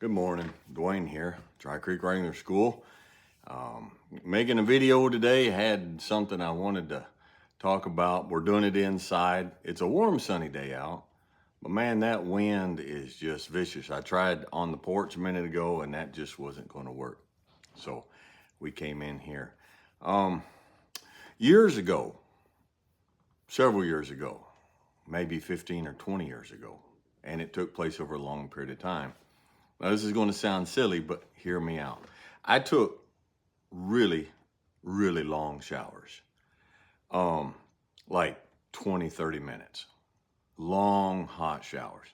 Good morning, Dwayne here, Dry Creek Wrangler School. Making a video today, had something I wanted to talk about. We're doing it inside. It's a warm, sunny day out, but man, that wind is just vicious. I tried on the porch a minute ago and that just wasn't going to work. So we came in here. Years ago, several years ago, maybe 15 or 20 years ago, and it took place over a long period of time. Now, this is going to sound silly, but hear me out. I took really, really long showers, like 20, 30 minutes, long, hot showers.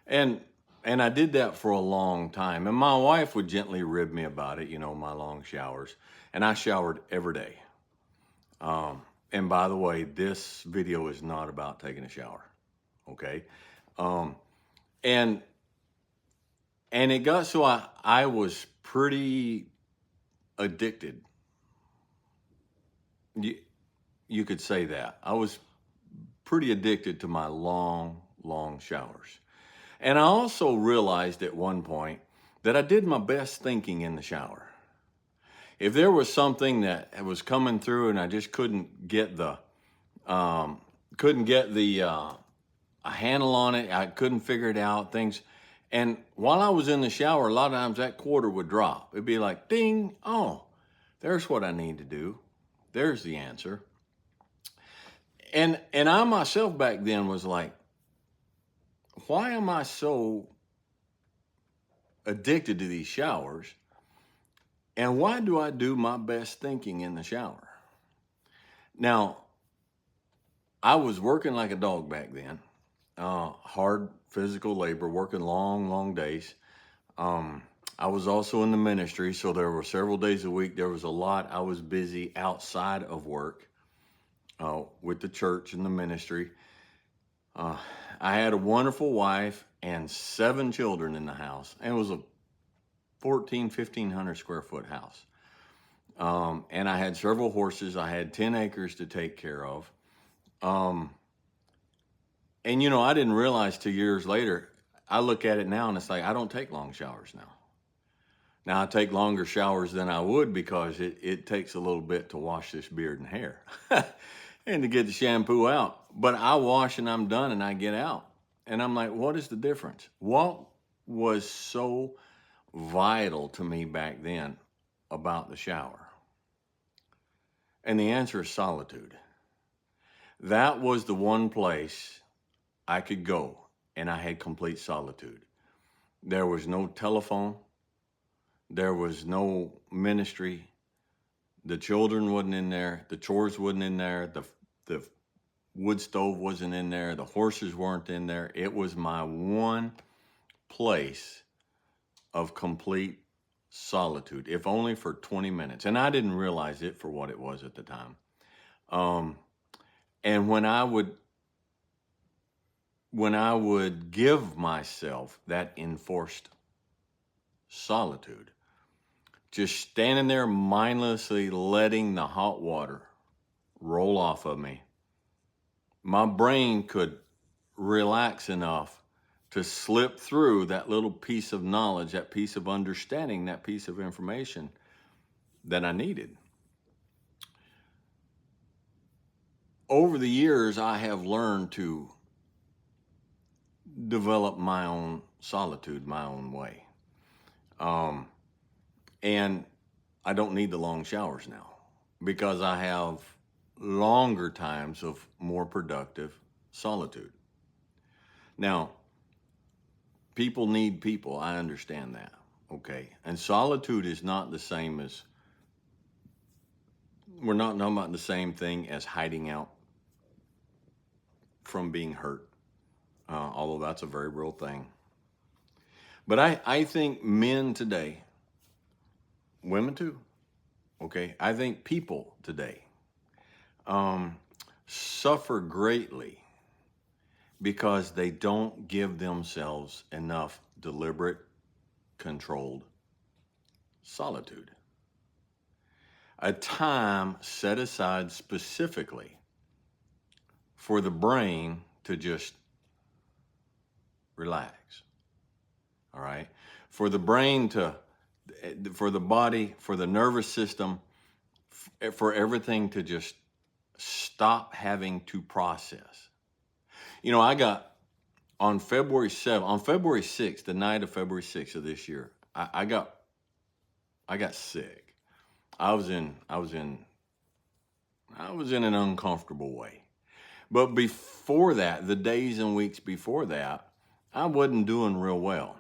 And I did that for a long time. And my wife would gently rib me about it, my long showers. And I showered every day. And by the way, this video is not about taking a shower, okay? And it got so I was pretty addicted. You could say that. I was pretty addicted to my long, long showers. And I also realized at one point that I did my best thinking in the shower. If there was something that was coming through and I just couldn't get a handle on it, I couldn't figure it out, things. And while I was in the shower, a lot of times that quarter would drop. It'd be like, ding, oh, there's what I need to do. There's the answer. And I myself back then was like, why am I so addicted to these showers? And why do I do my best thinking in the shower? Now, I was working like a dog back then. Hard physical labor, working long, long days. I was also in the ministry, so there were several days a week. There was a lot. I was busy outside of work with the church and the ministry. I had a wonderful wife and 7 children in the house, and it was a 1,500 square foot house. And I had several horses. I had 10 acres to take care of. And, I didn't realize 2 years later, I look at it now and it's like, I don't take long showers now. Now I take longer showers than I would because it takes a little bit to wash this beard and hair and to get the shampoo out. But I wash and I'm done and I get out. And I'm like, what is the difference? What was so vital to me back then about the shower? And the answer is solitude. That was the one place I could go and I had complete solitude. There was no telephone. There was no ministry. The children wasn't in there. The chores wasn't in there. The wood stove wasn't in there. The horses weren't in there. It was my one place of complete solitude, if only for 20 minutes. And I didn't realize it for what it was at the time. And when I would give myself that enforced solitude, just standing there mindlessly letting the hot water roll off of me, my brain could relax enough to slip through that little piece of knowledge, that piece of understanding, that piece of information that I needed. Over the years, I have learned to develop my own solitude, my own way. And I don't need the long showers now because I have longer times of more productive solitude. Now, people need people. I understand that. Okay. And solitude is not the same as, we're not talking about the same thing as hiding out from being hurt, although that's a very real thing. But I think men today, women too, okay, I think people today suffer greatly because they don't give themselves enough deliberate, controlled solitude. A time set aside specifically for the brain to just relax. All right. for the brain to, for the body, for the nervous system, for everything to just stop having to process. I got on February 7th, on February 6th, the night of February 6th of this year, I got sick. I was in an uncomfortable way. But before that, the days and weeks before that, I wasn't doing real well.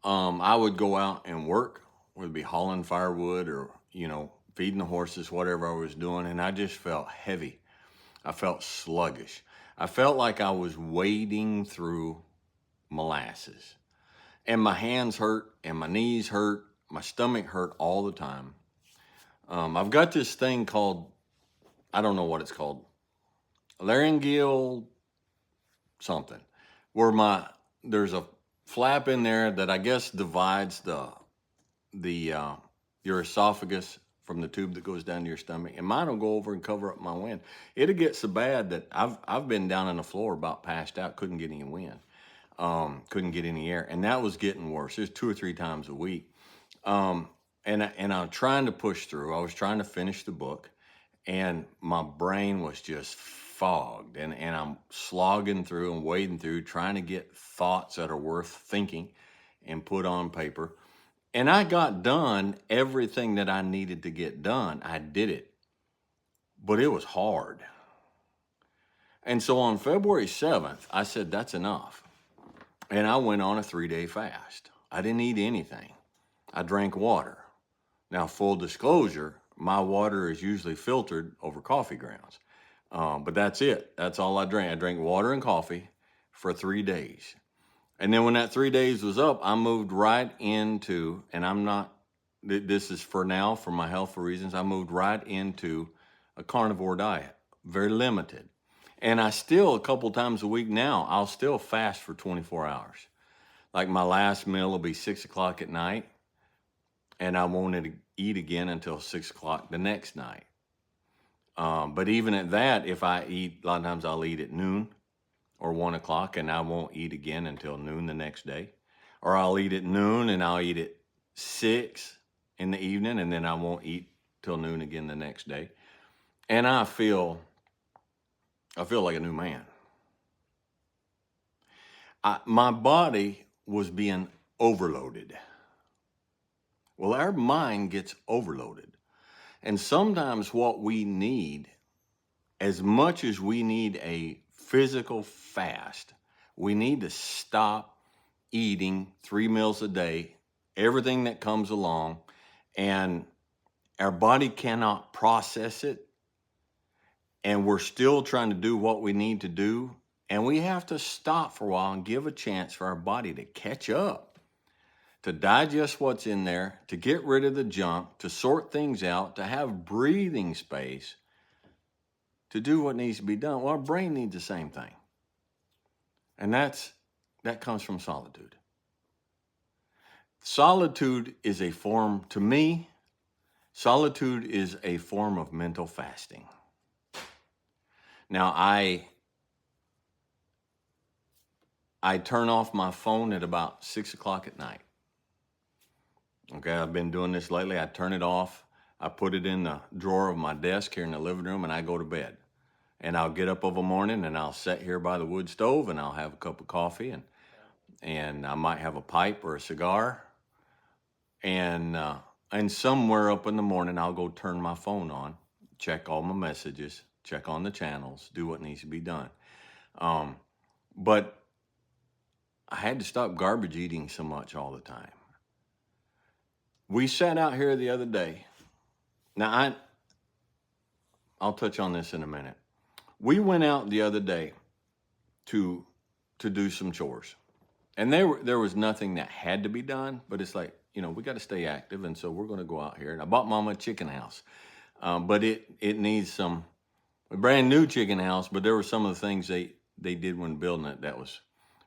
I would go out and work, whether it be hauling firewood or, feeding the horses, whatever I was doing, and I just felt heavy. I felt sluggish. I felt like I was wading through molasses. And my hands hurt, and my knees hurt, my stomach hurt all the time. I've got this thing called, I don't know what it's called, laryngeal something, where there's a flap in there that I guess divides your esophagus from the tube that goes down to your stomach, and mine will go over and cover up my wind. It'll get so bad that I've been down on the floor about passed out, couldn't get any wind, couldn't get any air, and that was getting worse. It was 2 or 3 times a week, and I'm trying to push through. I was trying to finish the book, and my brain was just fogged, and I'm slogging through and wading through, trying to get thoughts that are worth thinking and put on paper. And I got done everything that I needed to get done. I did it, but it was hard. And so on February 7th, I said, that's enough. And I went on a 3-day fast. I didn't eat anything. I drank water. Now, full disclosure, my water is usually filtered over coffee grounds. But that's it. That's all I drank. I drank water and coffee for 3 days. And then when that 3 days was up, I moved right into, and this is for now, for my health reasons, I moved right into a carnivore diet, very limited. And I still, a couple times a week now, I'll still fast for 24 hours. Like my last meal will be 6 o'clock at night, and I won't eat again until 6 o'clock the next night. But even at that, if I eat, a lot of times I'll eat at noon or 1 o'clock, and I won't eat again until noon the next day. Or I'll eat at noon and I'll eat at 6 in the evening, and then I won't eat till noon again the next day. And I feel like a new man. My body was being overloaded. Well, our mind gets overloaded. And sometimes what we need, as much as we need a physical fast, we need to stop eating 3 meals a day, everything that comes along, and our body cannot process it, and we're still trying to do what we need to do, and we have to stop for a while and give a chance for our body to catch up, to digest what's in there, to get rid of the junk, to sort things out, to have breathing space, to do what needs to be done. Well, our brain needs the same thing. And that comes from solitude. Solitude is a form, to me, solitude is a form of mental fasting. Now, I turn off my phone at about 6 o'clock at night. Okay, I've been doing this lately. I turn it off. I put it in the drawer of my desk here in the living room, and I go to bed. And I'll get up of a morning, and I'll sit here by the wood stove, and I'll have a cup of coffee, and I might have a pipe or a cigar. And somewhere up in the morning, I'll go turn my phone on, check all my messages, check on the channels, do what needs to be done. But I had to stop garbage eating so much all the time. We sat out here the other day. Now, I'll touch on this in a minute. We went out the other day to do some chores. And there was nothing that had to be done, but it's like, we got to stay active, and so we're going to go out here. And I bought Mama a chicken house. But it needs a brand new chicken house, but there were some of the things they did when building it that was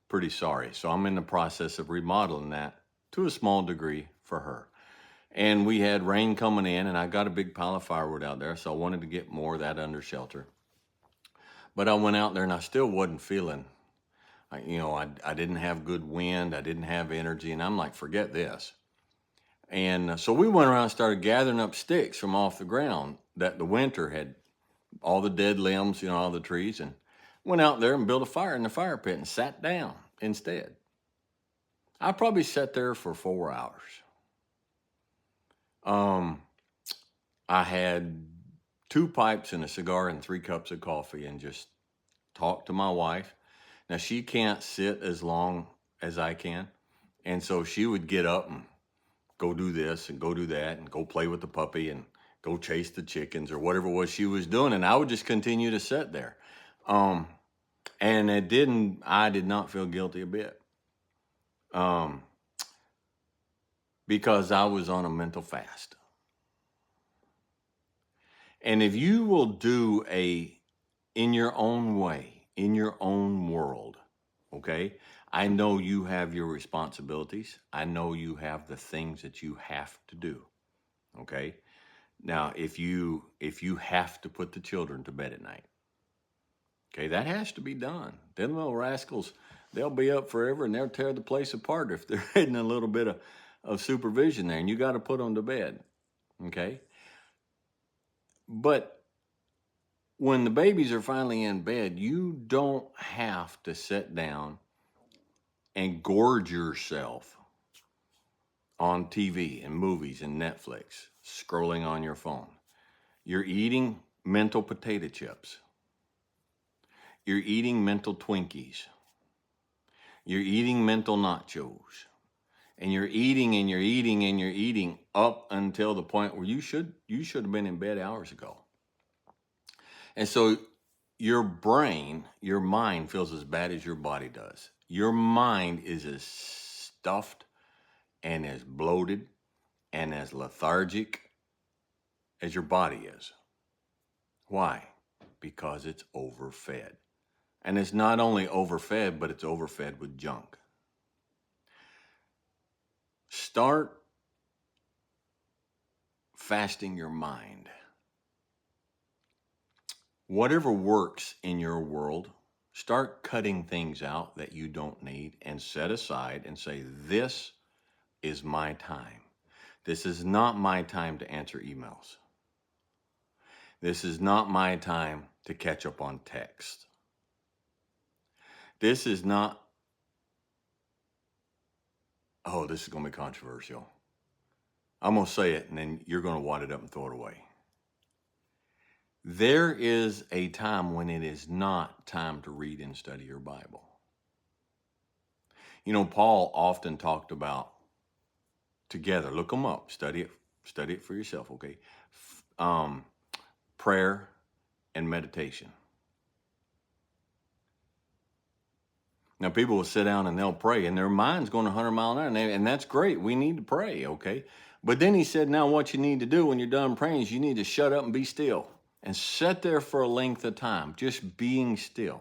pretty sorry. So I'm in the process of remodeling that to a small degree for her. And we had rain coming in, and I got a big pile of firewood out there, so I wanted to get more of that under shelter. But I went out there, and I still wasn't feeling I didn't have good wind. I didn't have energy. And I'm like, forget this. And so we went around and started gathering up sticks from off the ground that the winter had, all the dead limbs, all the trees, and went out there and built a fire in the fire pit and sat down instead. I probably sat there for 4 hours. I had 2 pipes and a cigar and 3 cups of coffee and just talked to my wife. Now, she can't sit as long as I can. And so she would get up and go do this and go do that and go play with the puppy and go chase the chickens or whatever it was she was doing. And I would just continue to sit there. And I did not feel guilty a bit. Because I was on a mental fast. And if you will do in your own way, in your own world, okay? I know you have your responsibilities. I know you have the things that you have to do, okay? Now, if you have to put the children to bed at night, okay, that has to be done. Them little rascals, they'll be up forever and they'll tear the place apart if they're hitting a little bit of supervision there, and you got to put them to bed, okay? But when the babies are finally in bed, you don't have to sit down and gorge yourself on TV and movies and Netflix, scrolling on your phone. You're eating mental potato chips. You're eating mental Twinkies. You're eating mental nachos. And you're eating and you're eating and you're eating up until the point where you should have been in bed hours ago. And so your brain, your mind feels as bad as your body does. Your mind is as stuffed and as bloated and as lethargic as your body is. Why? Because it's overfed. And it's not only overfed, but it's overfed with junk. Start fasting your mind. Whatever works in your world, start cutting things out that you don't need and set aside and say, this is my time. This is not my time to answer emails. This is not my time to catch up on text. This is not, this is going to be controversial. I'm going to say it and then you're going to wad it up and throw it away. There is a time when it is not time to read and study your Bible. Paul often talked about together, look them up, study it for yourself, okay? Prayer and meditation. Now, people will sit down and they'll pray, and their mind's going 100 miles an hour, and that's great. We need to pray, okay? But then he said, now what you need to do when you're done praying is you need to shut up and be still and sit there for a length of time, just being still.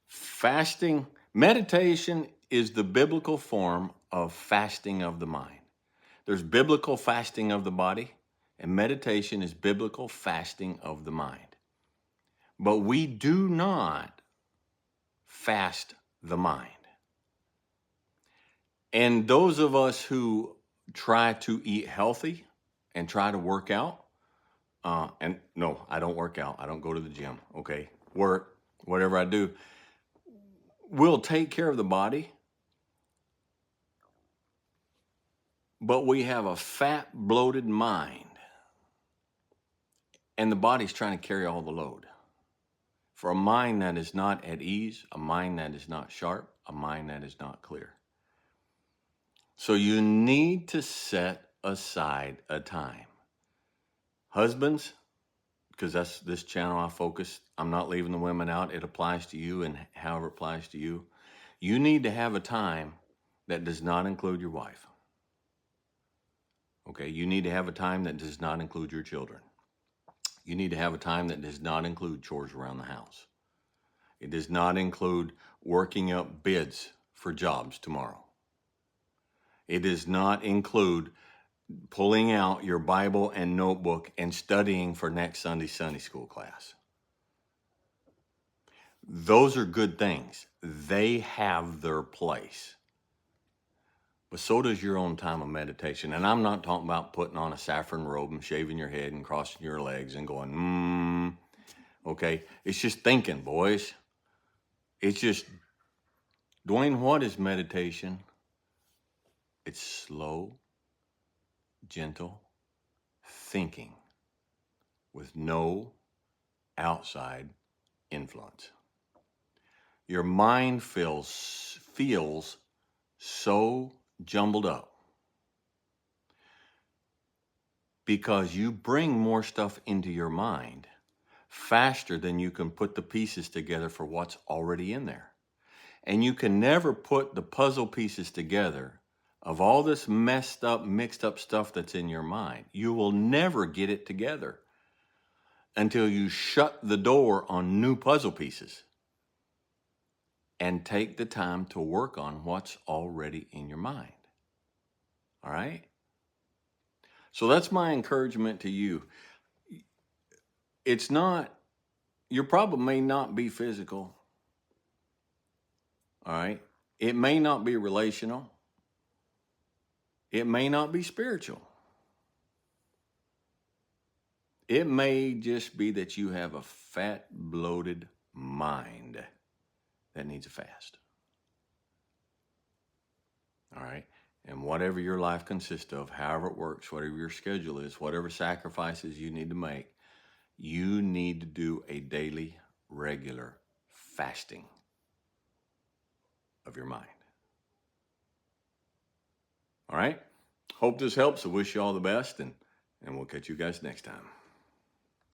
Fasting, meditation is the biblical form of fasting of the mind. There's biblical fasting of the body, and meditation is biblical fasting of the mind. But we do not fast the mind. And those of us who try to eat healthy and try to work out, and no, I don't work out. I don't go to the gym, okay? Work, whatever I do, we'll take care of the body, but we have a fat, bloated mind, and the body's trying to carry all the load. For a mind that is not at ease, a mind that is not sharp, a mind that is not clear. So you need to set aside a time. Husbands, because that's this channel I focus, I'm not leaving the women out. It applies to you and however it applies to you. You need to have a time that does not include your wife. Okay, you need to have a time that does not include your children. You need to have a time that does not include chores around the house. It does not include working up bids for jobs tomorrow. It does not include pulling out your Bible and notebook and studying for next Sunday Sunday school class. Those are good things. They have their place. But so does your own time of meditation. And I'm not talking about putting on a saffron robe and shaving your head and crossing your legs and going, okay. It's just thinking, boys. It's just, Dwayne, what is meditation? It's slow, gentle thinking with no outside influence. Your mind feels so jumbled up because you bring more stuff into your mind faster than you can put the pieces together for what's already in there. And you can never put the puzzle pieces together of all this messed up, mixed up stuff that's in your mind. You will never get it together until you shut the door on new puzzle pieces and take the time to work on what's already in your mind. All right? So that's my encouragement to you. It's not, your problem may not be physical. All right? It may not be relational. It may not be spiritual. It may just be that you have a fat, bloated mind that needs a fast. All right? And whatever your life consists of, however it works, whatever your schedule is, whatever sacrifices you need to make, you need to do a daily, regular fasting of your mind. All right? Hope this helps. I wish you all the best, and we'll catch you guys next time.